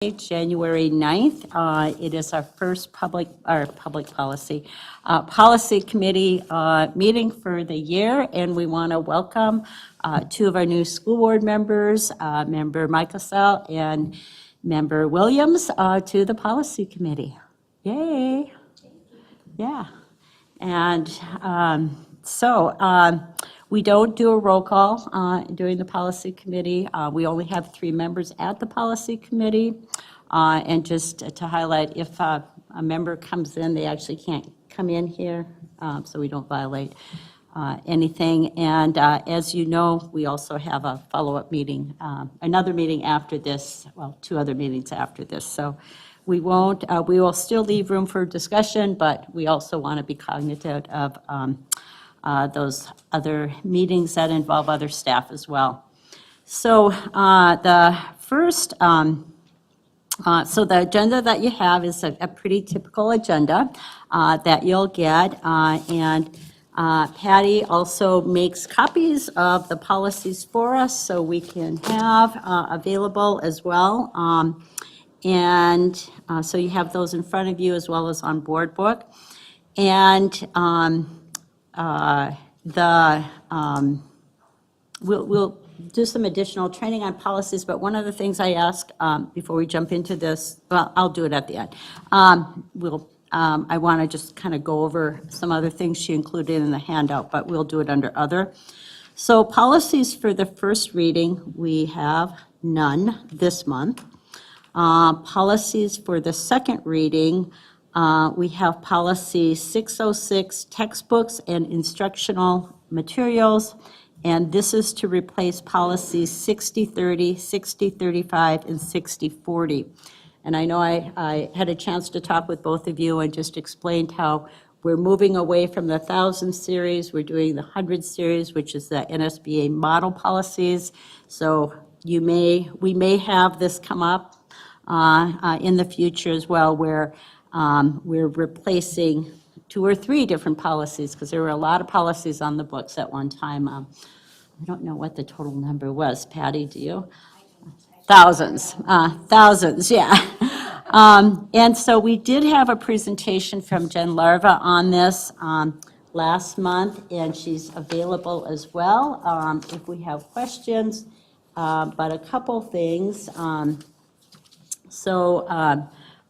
January 9th. It is our first public policy committee meeting for the year, and we want to welcome two of our new school board members, Member Michael and Member Williams, to the policy committee. Yay! Yeah, and we don't do a roll call during the policy committee. We only have 3 members at the policy committee. And just to highlight, if a member comes in, they actually can't come in here, so we don't violate anything. And as you know, we also have a follow-up meeting, another meeting after this, well, 2 other meetings after this. So we won't, we will still leave room for discussion, but we also want to be cognizant of those other meetings that involve other staff as well. So the first, so the agenda that you have is a pretty typical agenda that you'll get, and Patty also makes copies of the policies for us so we can have available as well. So you have those in front of you as well as on board book. And we'll do some additional training on policies, but one of the things I ask before we jump into this, well, I'll do it at the end. I want to just kind of go over some other things she included in the handout, but we'll do it under other. So policies for the first reading, we have none this month. Policies for the second reading, we have policy 606, textbooks and instructional materials, and this is to replace policies 6030, 6035, and 6040. And I know I had a chance to talk with both of you and just explained how we're moving away from the 1,000 series. We're doing the 100 series, which is the NSBA model policies. So we may have this come up in the future as well, where we're replacing 2 or 3 different policies, because there were a lot of policies on the books at one time. I don't know what the total number was. Patty, do you? Thousands, yeah. And so we did have a presentation from Jen Larva on this last month, and she's available as well if we have questions. But a couple things.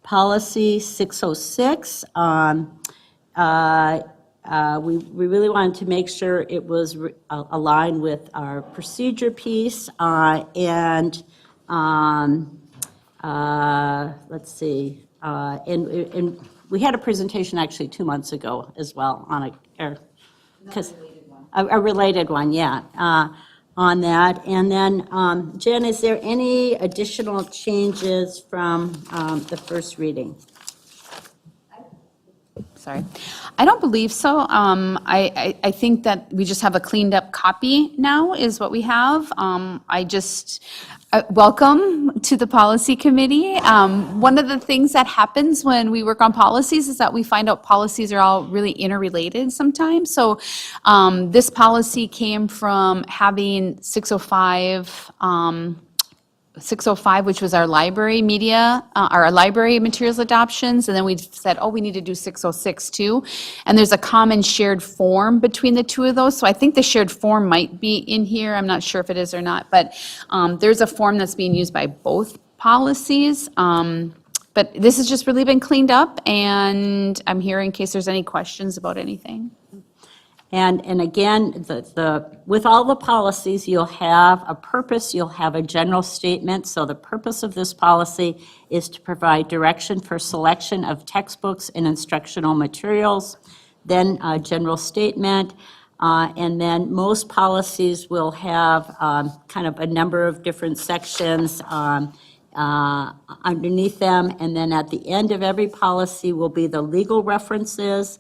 Policy 606, we really wanted to make sure it was aligned with our procedure piece, and let's see, and we had a presentation actually 2 months ago as well on a related one, yeah, on that. And then, Jen, is there any additional changes from the first reading? Sorry. I don't believe so. I think that we just have a cleaned up copy now is what we have. I just welcome to the policy committee. One of the things that happens when we work on policies is that we find out policies are all really interrelated sometimes. So this policy came from having 605, which was our library media, our library materials adoptions, and then we said, oh, we need to do 606 too. And there's a common shared form between the 2 of those. So I think the shared form might be in here. I'm not sure if it is or not, but there's a form that's being used by both policies. But this has just really been cleaned up, and I'm here in case there's any questions about anything. And again, with all the policies, you'll have a purpose, you'll have a general statement. So the purpose of this policy is to provide direction for selection of textbooks and instructional materials, then a general statement, and then most policies will have kind of a number of different sections underneath them, and then at the end of every policy will be the legal references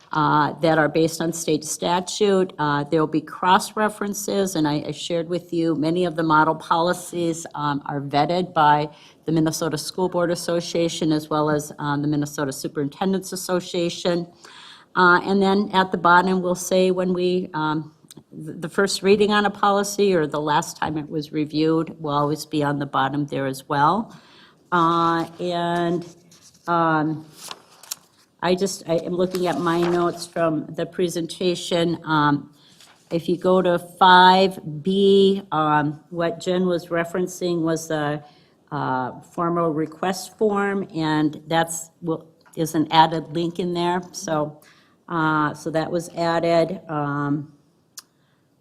that are based on state statute. There will be cross-references, and I shared with you many of the model policies are vetted by the Minnesota School Board Association as well as the Minnesota Superintendents Association. And then at the bottom, we'll say when we the first reading on a policy or the last time it was reviewed will always be on the bottom there as well. And I am looking at my notes from the presentation. If you go to 5B, what Jen was referencing was the formal request form, and is an added link in there. So that was added.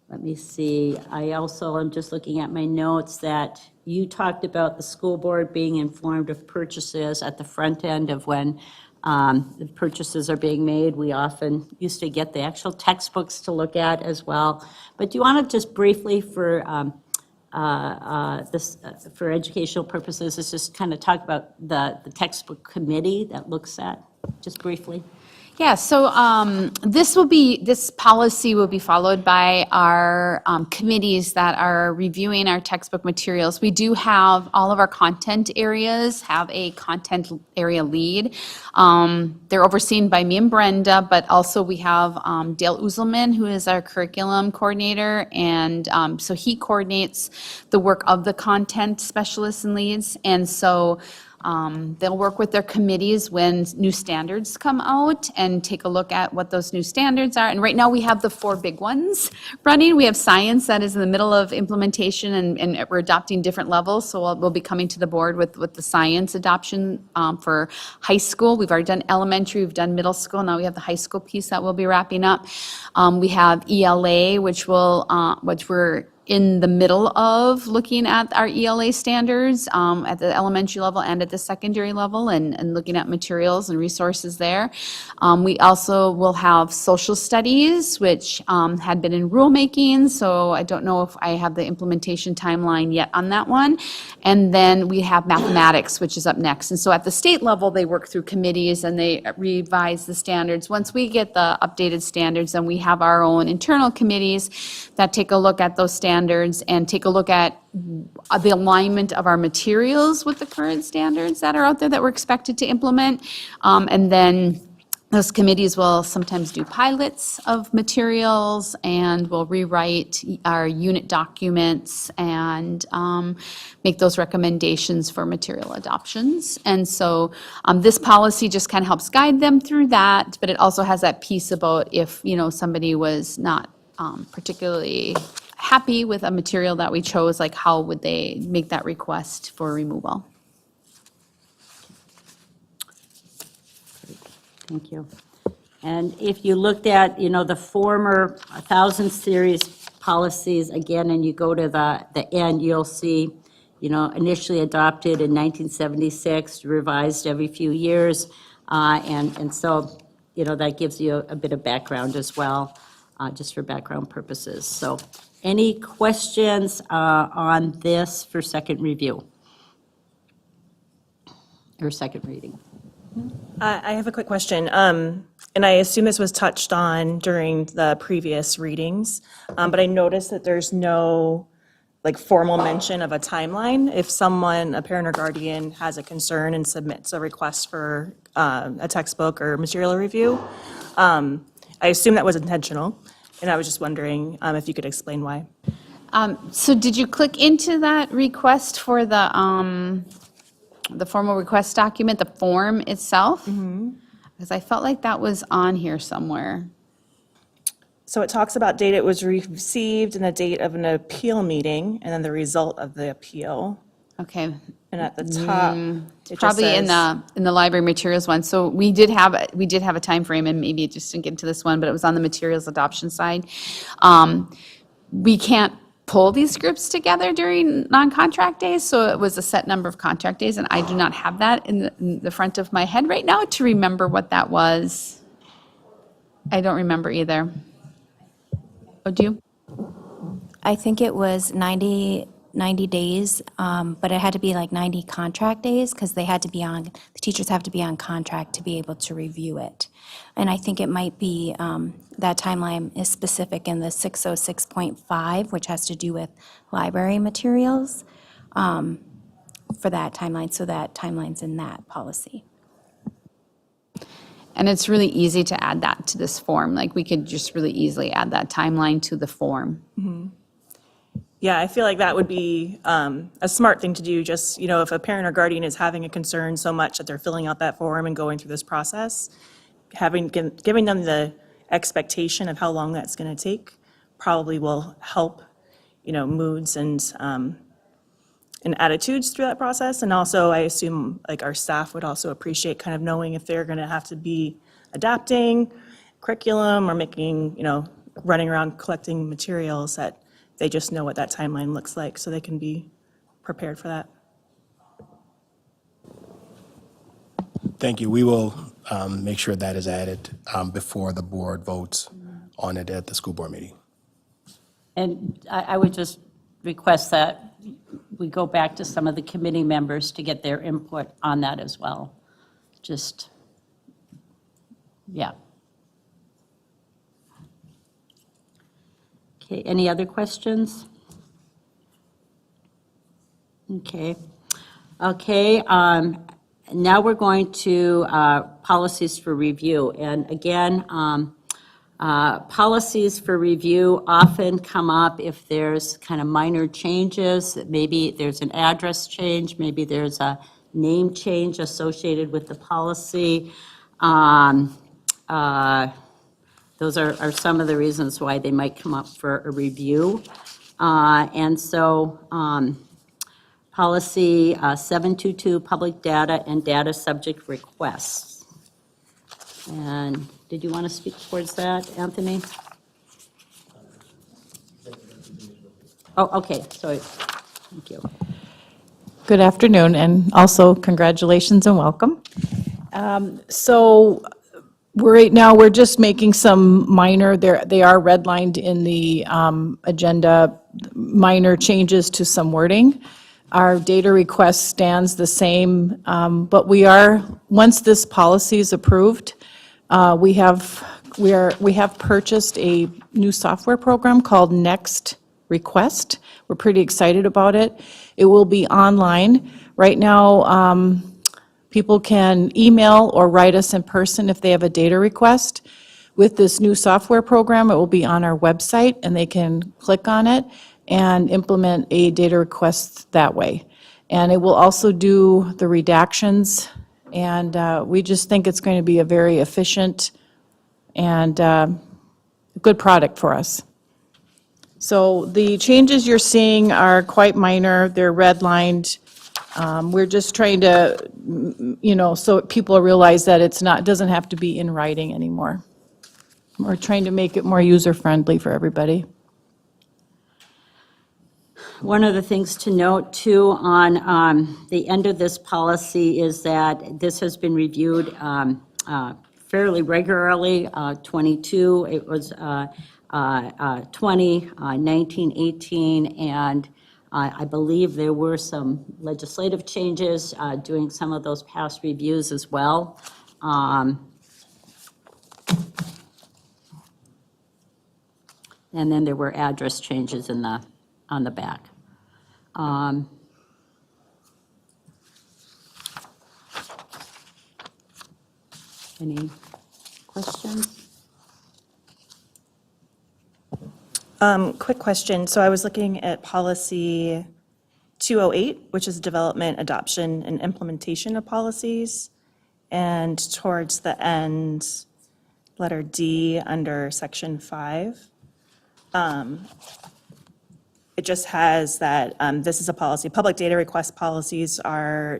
Let me see. I also am just looking at my notes that you talked about the school board being informed of purchases at the front end of when the purchases are being made. We often used to get the actual textbooks to look at as well. But do you want to just briefly for for educational purposes, let's just kind of talk about the textbook committee that looks at, just briefly? Yeah, so this policy will be followed by our committees that are reviewing our textbook materials. We do have, all of our content areas have a content area lead. They're overseen by me and Brenda, but also we have Dale Uzelman, who is our curriculum coordinator, and so he coordinates the work of the content specialists and leads. And so they'll work with their committees when new standards come out and take a look at what those new standards are. And right now we have the 4 big ones running. We have science that is in the middle of implementation, and we're adopting different levels. So we'll be coming to the board with the science adoption for high school. We've already done elementary, we've done middle school. Now we have the high school piece that we'll be wrapping up. We have ELA, which we're in the middle of looking at our ELA standards at the elementary level and at the secondary level, and looking at materials and resources there. We also will have social studies, which had been in rulemaking, so I don't know if I have the implementation timeline yet on that one. And then we have mathematics, which is up next. And so at the state level, they work through committees and they revise the standards. Once we get the updated standards, then we have our own internal committees that take a look at those standards and take a look at the alignment of our materials with the current standards that are out there that we're expected to implement. And then those committees will sometimes do pilots of materials, and will rewrite our unit documents and make those recommendations for material adoptions. And so this policy just kind of helps guide them through that, but it also has that piece about if, somebody was not particularly happy with a material that we chose, like how would they make that request for removal? Thank you. And if you looked at, the former 1,000 series policies again, and you go to the end, you'll see, initially adopted in 1976, revised every few years. And so, that gives you a bit of background as well, just for background purposes. So any questions on this for second review? Or second reading? I have a quick question, and I assume this was touched on during the previous readings, but I noticed that there's no formal mention of a timeline. If someone, a parent or guardian, has a concern and submits a request for a textbook or material review, I assume that was intentional, and I was just wondering if you could explain why. So did you click into that request for the formal request document, the form itself? Because I felt like that was on here somewhere. So it talks about date it was received and the date of an appeal meeting, and then the result of the appeal. Okay, And at the top, it just probably in says- the library materials one. So we did have a time frame, and maybe it just didn't get into this one, but it was on the materials adoption side. We can't pull these groups together during non-contract days, so it was a set number of contract days, and I do not have that in the front of my head right now to remember what that was. I don't remember either. Oh, do you? I think it was 90 days, but it had to be 90 contract days because the teachers have to be on contract to be able to review it. And I think it might be, that timeline is specific in the 606.5, which has to do with library materials, for that timeline, so that timeline's in that policy. And it's really easy to add that to this form. Like, we could just really easily add that timeline to the form. Yeah, I feel like that would be a smart thing to do, just, if a parent or guardian is having a concern so much that they're filling out that form and going through this process, giving them the expectation of how long that's going to take probably will help, moods and attitudes through that process. And also, I assume, like, our staff would also appreciate kind of knowing if they're going to have to be adapting curriculum or making, running around collecting materials, that they just know what that timeline looks like so they can be prepared for that. Thank you. We will make sure that is added before the board votes on it at the school board meeting. And I would just request that we go back to some of the committee members to get their input on that as well. Just, yeah. Okay, any other questions? Okay. Okay, now we're going to policies for review. And again, policies for review often come up if there's kind of minor changes. Maybe there's an address change, maybe there's a name change associated with the policy. Those are some of the reasons why they might come up for a review. And so policy 722, public data and data subject requests. And did you want to speak towards that, Anthony? Oh, okay, sorry. Thank you. Good afternoon, and also congratulations and welcome. So right now, we're just making some minor, they are redlined in the agenda, minor changes to some wording. Our data request stands the same, but once this policy is approved, we have purchased a new software program called Next Request. We're pretty excited about it. It will be online. Right now, people can email or write us in person if they have a data request. With this new software program, it will be on our website, and they can click on it and implement a data request that way. And it will also do the redactions, and we just think it's going to be a very efficient and good product for us. So the changes you're seeing are quite minor. They're redlined. We're just trying to, so people realize that it doesn't have to be in writing anymore. We're trying to make it more user-friendly for everybody. One of the things to note, too, on the end of this policy is that this has been reviewed fairly regularly. 22, it was 20, 19, 18, and I believe there were some legislative changes doing some of those past reviews as well. And then there were address changes on the back. Any questions? Quick question. So I was looking at policy 208, which is development, adoption, and implementation of policies. And towards the end, letter D under section 5. It just has that this is a policy. Public data request policies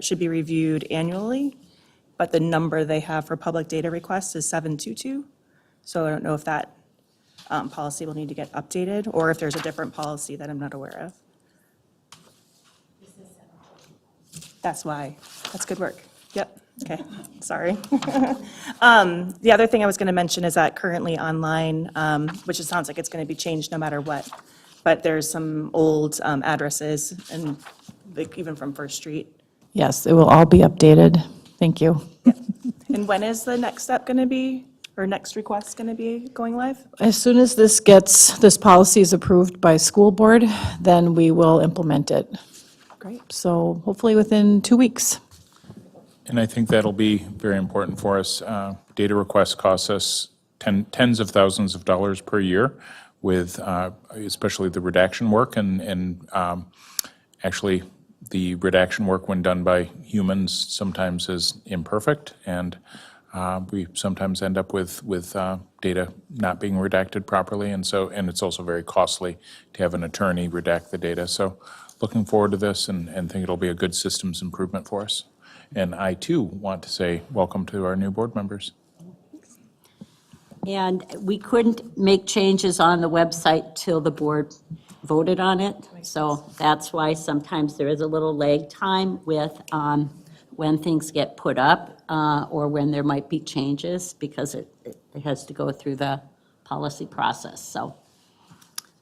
should be reviewed annually, but the number they have for public data requests is 722. So I don't know if that policy will need to get updated, or if there's a different policy that I'm not aware of. That's why. That's good work. Yep. Okay. Sorry. The other thing I was going to mention is that currently online, which it sounds like it's going to be changed no matter what, but there's some old addresses, and like even from First Street. Yes, it will all be updated. Thank you. And when is the next step going to be, or next request going to be going live? As soon as this policy is approved by school board, then we will implement it. Great. So hopefully within 2 weeks. And I think that'll be very important for us. Data requests cost us tens of thousands of dollars per year with especially the redaction work and actually the redaction work when done by humans sometimes is imperfect and we sometimes end up with data not being redacted properly and it's also very costly to have an attorney redact the data. So looking forward to this and think it'll be a good systems improvement for us. And I, too, want to say welcome to our new board members. And we couldn't make changes on the website till the board voted on it. So that's why sometimes there is a little lag time with when things get put up or when there might be changes because it has to go through the policy process. So.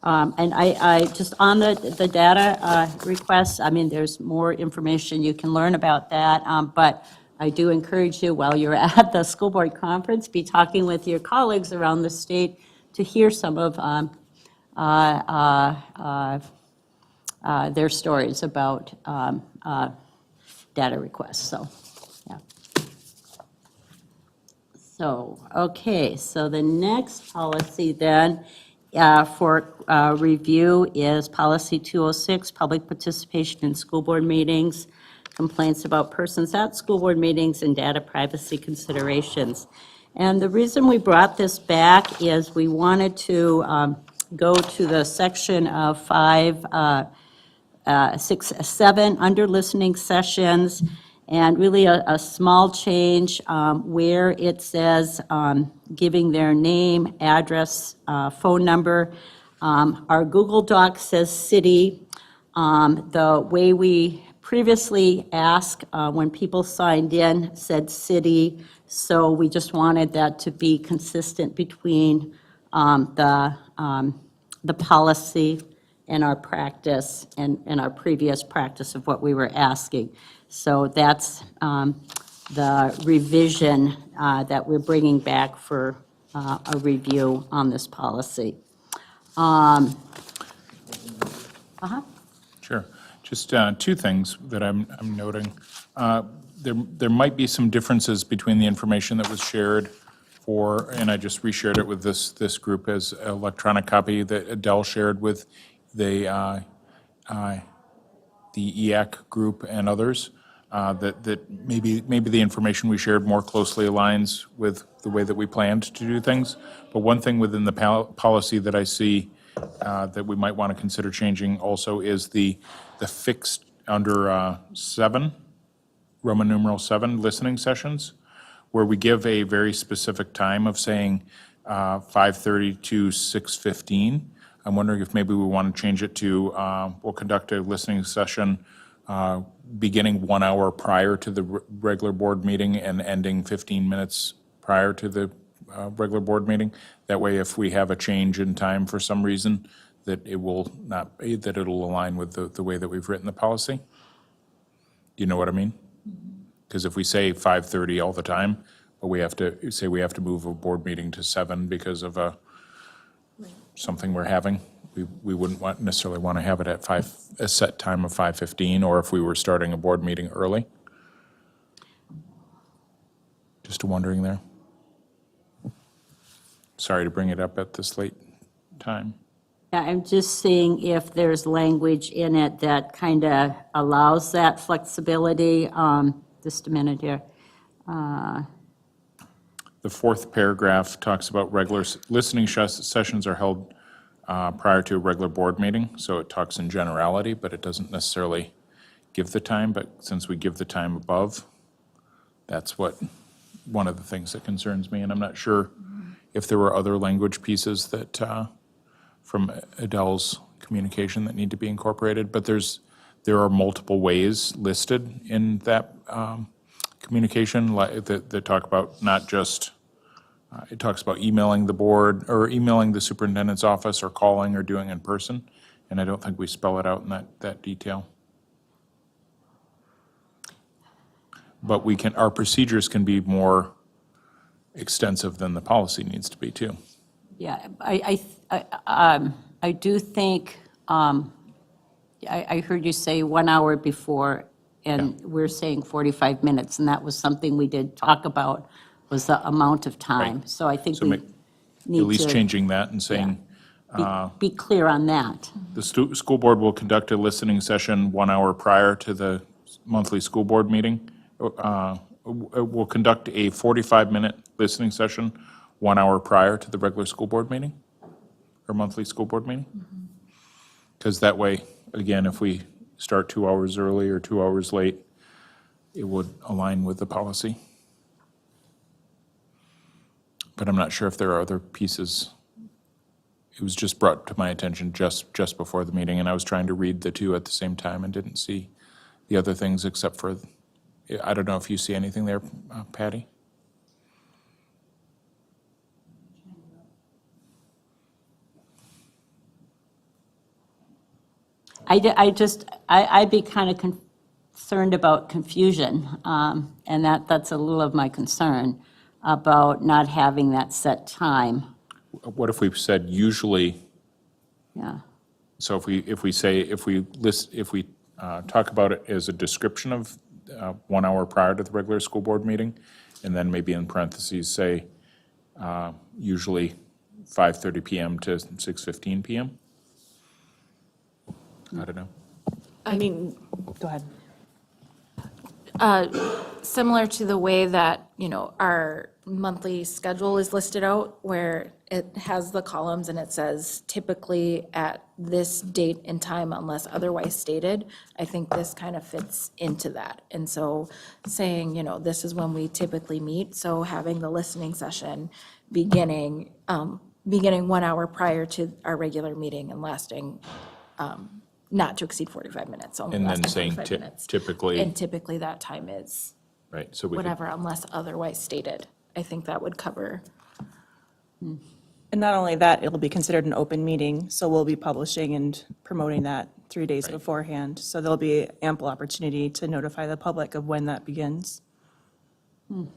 And I just on the data requests, I mean, there's more information you can learn about that, but I do encourage you while you're at the school board conference, be talking with your colleagues around the state to hear some of their stories about data requests, so, yeah. So, okay, so the next policy then for review is Policy 206, Public Participation in School Board Meetings, Complaints about Persons at School Board Meetings, and Data Privacy Considerations. And the reason we brought this back is we wanted to go to the section of 5, 6, 7, under listening sessions, and really a small change where it says giving their name, address, phone number. Our Google Doc says city. The way we previously asked when people signed in said city, so we just wanted that to be consistent between the policy and our practice and our previous practice of what we were asking. So that's the revision that we're bringing back for a review on this policy. Sure. Just two things that I'm noting. There might be some differences between the information that was shared for, and I just reshared it with this group as electronic copy that Adele shared with the EAC group and others, that maybe the information we shared more closely aligns with the way that we planned to do things. But one thing within the policy that I see that we might want to consider changing also is the fixed under 7, Roman numeral 7, listening sessions, where we give a very specific time of saying 5:30 to 6:15. I'm wondering if maybe we want to change it to, we'll conduct a listening session beginning 1 hour prior to the regular board meeting and ending 15 minutes prior to the regular board meeting. That way, if we have a change in time for some reason, that it will not, that it'll align with the way that we've written the policy. Do you know what I mean? Because if we say 5:30 all the time, but we have to say we have to move a board meeting to 7 because of something we're having, we wouldn't necessarily want to have it at a set time of 5:15, or if we were starting a board meeting early. Just wondering there. Sorry to bring it up at this late time. Yeah, I'm just seeing if there's language in it that kind of allows that flexibility. Just a minute here. The fourth paragraph talks about regular listening sessions are held prior to a regular board meeting, so it talks in generality, but it doesn't necessarily give the time, but since we give the time above, that's one of the things that concerns me, and I'm not sure if there were other language pieces that, from Adele's communication, that need to be incorporated, but there are multiple ways listed in that communication that talk about not just, it talks about emailing the board, or emailing the superintendent's office, or calling, or doing in person, and I don't think we spell it out in that detail. But our procedures can be more extensive than the policy needs to be, too. Yeah, I do think, I heard you say 1 hour before and we're saying 45 minutes, and that was something we did talk about, was the amount of time. Right. So I think So we ma- need At least to changing that and saying, be clear on that. the school board will conduct a listening session 1 hour prior to the monthly school board meeting. Will conduct a 45-minute listening session 1 hour prior to the regular school board meeting, or monthly school board meeting. Because that way, again, if we start 2 hours early or 2 hours late, it would align with the policy. But I'm not sure if there are other pieces. It was just brought to my attention just before the meeting, and I was trying to read the two at the same time and didn't see the other things except for, I don't know if you see anything there, Patty? I'd be kind of concerned about confusion, and that's a little of my concern about not having that set time. What if we said usually, Yeah, so if we talk about it as a description of 1 hour prior to the regular school board meeting, and then maybe in parentheses say, usually 5:30 PM to 6:15 PM? I don't know. I mean, go ahead. Similar to the way that, our monthly schedule is listed out, where it has the columns and it says typically at this date and time unless otherwise stated, I think this kind of fits into that. And so saying, this is when we typically meet, so having the listening session beginning 1 hour prior to our regular meeting and lasting, not to exceed 45 minutes, only And then lasting saying 45 minutes. typically, And typically that time is right, so we could, whatever, unless otherwise stated. I think that would cover. And not only that, it'll be considered an open meeting, so we'll be publishing and promoting that 3 days beforehand. So there'll be ample opportunity to notify the public of when that begins. and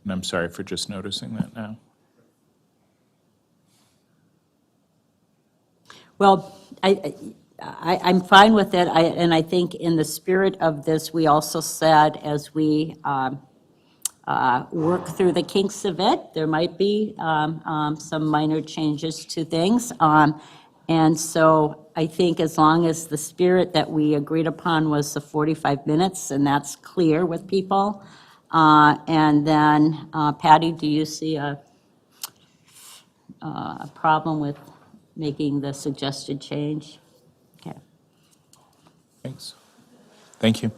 I'm sorry for just noticing that now. well, I'm fine with it, and I think in the spirit of this, we also said, as we work through the kinks of it, there might be some minor changes to things. And so I think as long as the spirit that we agreed upon was the 45 minutes, and that's clear with people. And then, Patty, do you see a problem with making the suggested change? Okay. Thanks. Thank you.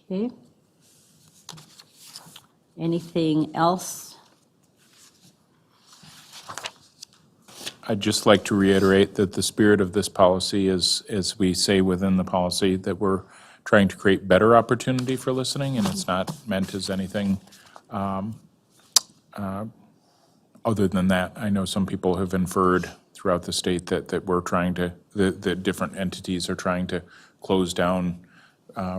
Okay. Anything else? I'd just like to reiterate that the spirit of this policy is, as we say within the policy, that we're trying to create better opportunity for listening, and it's not meant as anything other than that. I know some people have inferred throughout the state that we're trying to, that different entities are trying to close down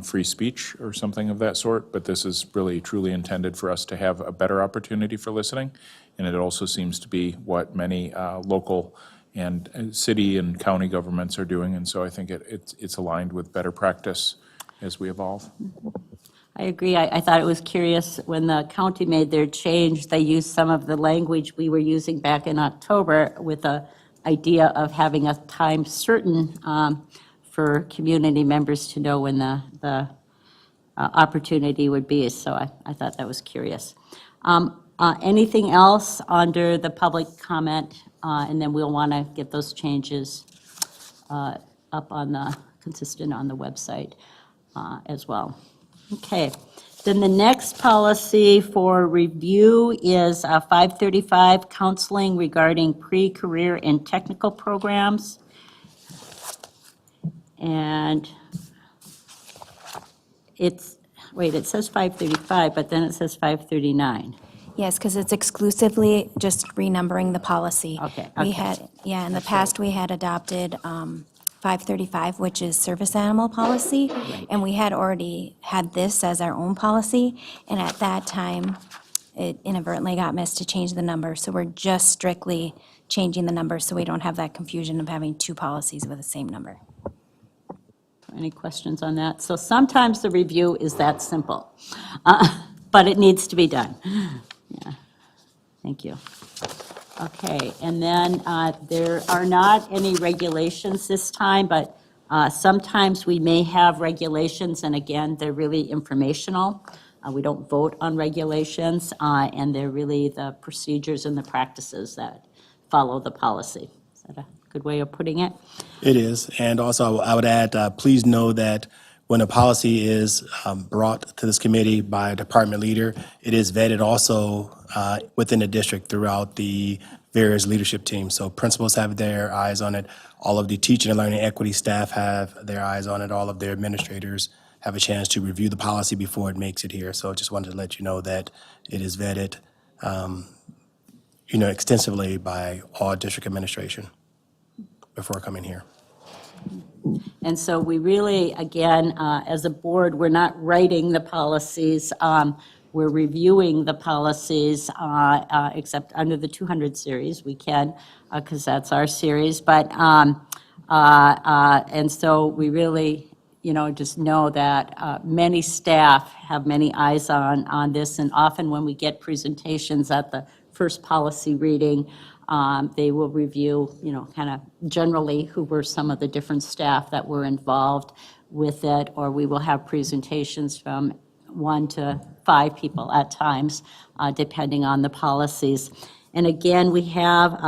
free speech or something of that sort, but this is really truly intended for us to have a better opportunity for listening. And it also seems to be what many local and city and county governments are doing. And so I think it's aligned with better practice as we evolve. I agree. I thought it was curious, when the county made their change, they used some of the language we were using back in October with the idea of having a time certain for community members to know when the opportunity would be. So I thought that was curious. Anything else under the public comment? And then we'll want to get those changes up on consistent on the website as well. Okay. Then the next policy for review is 535, counseling regarding pre-career and technical programs. And it says 535, but then it says 539. Yes, because it's exclusively just renumbering the policy. Okay, We okay. had, in the past, we had adopted 535, which is service animal policy, and we had already had this as our own policy, and at that time, it inadvertently got missed to change the number. So we're just strictly changing the number so we don't have that confusion of having two policies with the same number. Any questions on that? So sometimes the review is that simple, but it needs to be done. Yeah, thank you. Okay, and then there are not any regulations this time, but sometimes we may have regulations, and again, they're really informational. We don't vote on regulations, and they're really the procedures and the practices that follow the policy. Is that a good way of putting it? It is, and also I would add, please know that when a policy is brought to this committee by a department leader, it is vetted also within the district throughout the various leadership teams. So principals have their eyes on it, all of the teaching and learning equity staff have their eyes on it, all of their administrators have a chance to review the policy before it makes it here. So just wanted to let you know that it is vetted, extensively by all district administration before coming here. And so we really, again, as a board, we're not writing the policies, we're reviewing the policies, except under the 200 series, we can, because that's our series, but, and so we really, just know that many staff have many eyes on this, and often when we get presentations at the first policy reading, they will review, kind of generally who were some of the different staff that were involved with it, or we will have presentations from 1 to 5 people at times, depending on the policies. And again, we have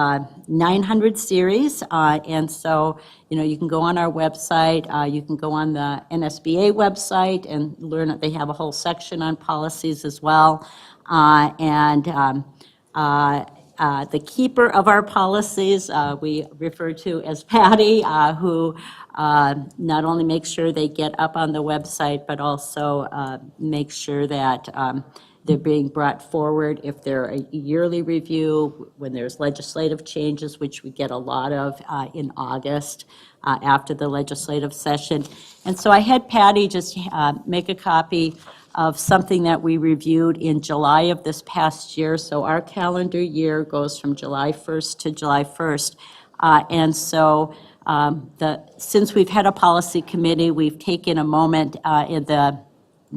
900 series, and so, you can go on our website, you can go on the NSBA website and learn that they have a whole section on policies as well. The keeper of our policies, we refer to as Patty, who not only makes sure they get up on the website, but also makes sure that they're being brought forward if they're a yearly review, when there's legislative changes, which we get a lot of in August after the legislative session. And so I had Patty just make a copy of something that we reviewed in July of this past year. So our calendar year goes from July 1st to July 1st. And so since we've had a policy committee, we've taken a moment in the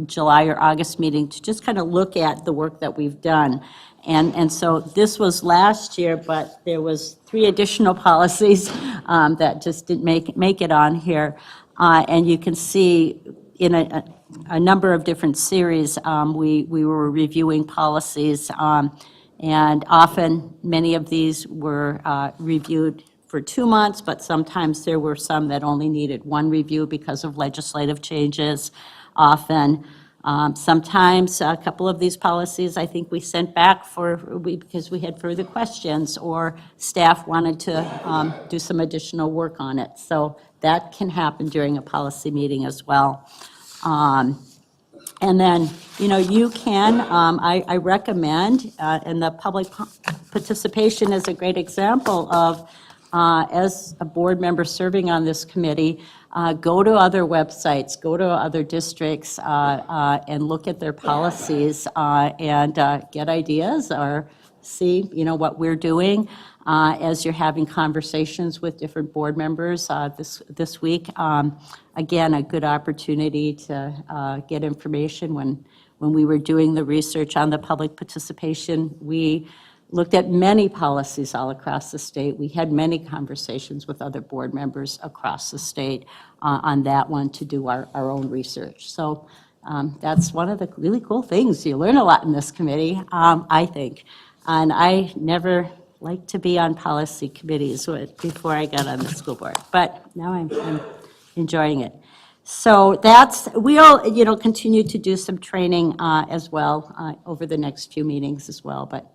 July or August meeting to just kind of look at the work that we've done. And so this was last year, but there was 3 additional policies that just didn't make it on here. And you can see in a number of different series, we were reviewing policies, and often many of these were reviewed for 2 months, but sometimes there were some that only needed 1 review because of legislative changes. Often, sometimes a couple of these policies, I think we sent back because we had further questions or staff wanted to do some additional work on it. So that can happen during a policy meeting as well. And then, you can, I recommend, and the public participation is a great example of, as a board member serving on this committee, go to other websites, go to other districts, and look at their policies, and get ideas or see, what we're doing as you're having conversations with different board members this week. Again, a good opportunity to get information. When we were doing the research on the public participation, we looked at many policies all across the state. We had many conversations with other board members across the state on that one to do our own research. So that's one of the really cool things. You learn a lot in this committee, I think. And I never liked to be on policy committees before I got on the school board, but now I'm enjoying it. So we'll continue to do some training as well over the next few meetings as well, but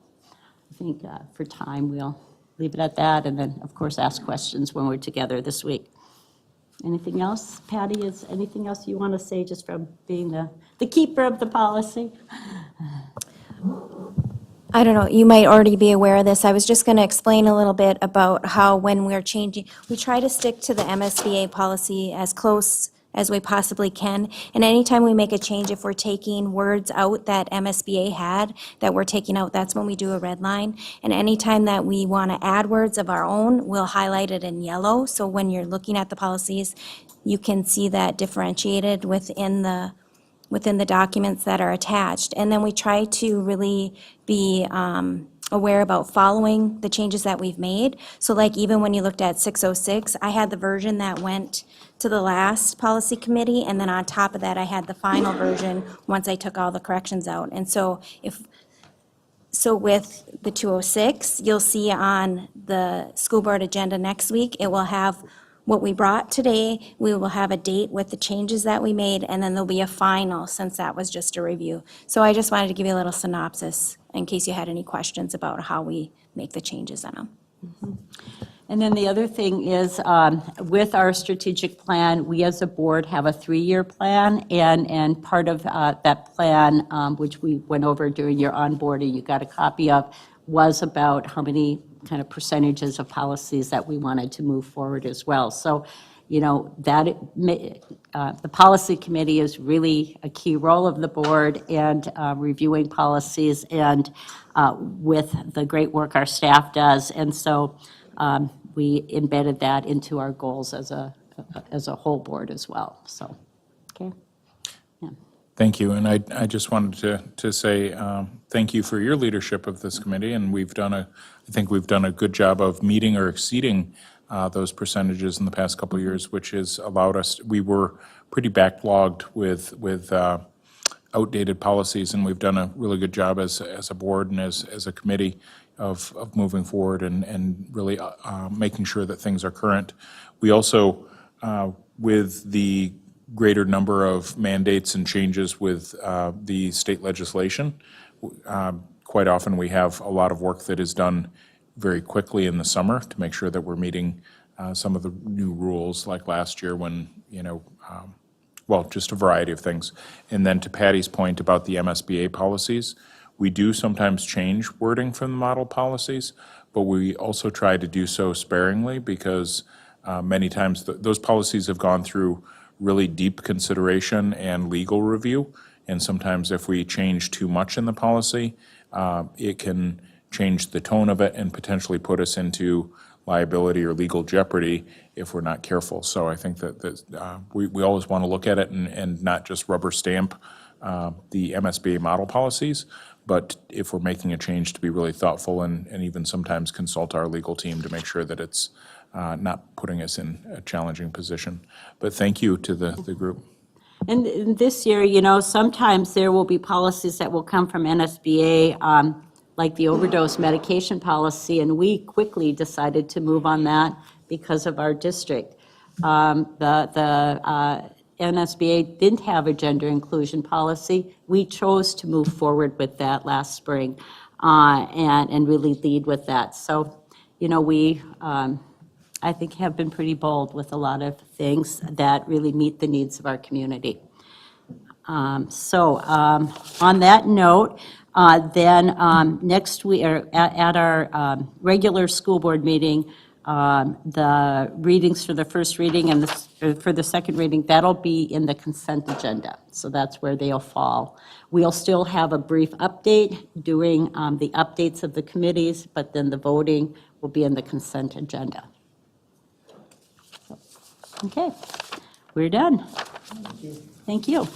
I think for time, we'll leave it at that, and then, of course, ask questions when we're together this week. Anything else? Patty, is anything else you want to say just from being the keeper of the policy? I don't know, you might already be aware of this. I was just going to explain a little bit about how when we're changing, we try to stick to the MSBA policy as close as we possibly can. And anytime we make a change, if we're taking words out that MSBA had, that we're taking out, that's when we do a red line. And anytime that we want to add words of our own, we'll highlight it in yellow. So when you're looking at the policies, you can see that differentiated within the documents that are attached. And then we try to really be aware about following the changes that we've made. So like even when you looked at 606, I had the version that went to the last policy committee, and then on top of that, I had the final version once I took all the corrections out. And so with the 206, you'll see on the school board agenda next week, it will have what we brought today, we will have a date with the changes that we made, and then there'll be a final, since that was just a review. So I just wanted to give you a little synopsis in case you had any questions about how we make the changes in them. And then the other thing is, with our strategic plan, we as a board have a 3-year plan, and part of that plan, which we went over during your onboarding, you got a copy of, was about how many kind of percentages of policies that we wanted to move forward as well. So, you know, the policy committee is really a key role of the board, and reviewing policies, and with the great work our staff does. And so we embedded that into our goals as a whole board as well, so, okay. Thank you, and I just wanted to say thank you for your leadership of this committee, and I think we've done a good job of meeting or exceeding those percentages in the past couple of years, which has allowed us, we were pretty backlogged with outdated policies, and we've done a really good job as a board and as a committee of moving forward and really making sure that things are current. We also, with the greater number of mandates and changes with the state legislation, quite often we have a lot of work that is done very quickly in the summer to make sure that we're meeting some of the new rules, like last year when, well, just a variety of things. And then to Patty's point about the MSBA policies, we do sometimes change wording from the model policies, but we also try to do so sparingly, because many times those policies have gone through really deep consideration and legal review, and sometimes if we change too much in the policy, it can change the tone of it and potentially put us into liability or legal jeopardy if we're not careful. So I think that we always want to look at it and not just rubber stamp the MSBA model policies, but if we're making a change, to be really thoughtful and even sometimes consult our legal team to make sure that it's not putting us in a challenging position. But thank you to the group. And this year, you know, sometimes there will be policies that will come from NSBA, like the overdose medication policy, and we quickly decided to move on that because of our district. The NSBA didn't have a gender inclusion policy. We chose to move forward with that last spring and really lead with that. So, you know, we, I think, have been pretty bold with a lot of things that really meet the needs of our community. On that note, then next week, or at our regular school board meeting, the readings for the first reading and for the second reading, that'll be in the consent agenda. So that's where they'll fall. We'll still have a brief update doing the updates of the committees, but then the voting will be in the consent agenda. Okay, we're done. Thank you.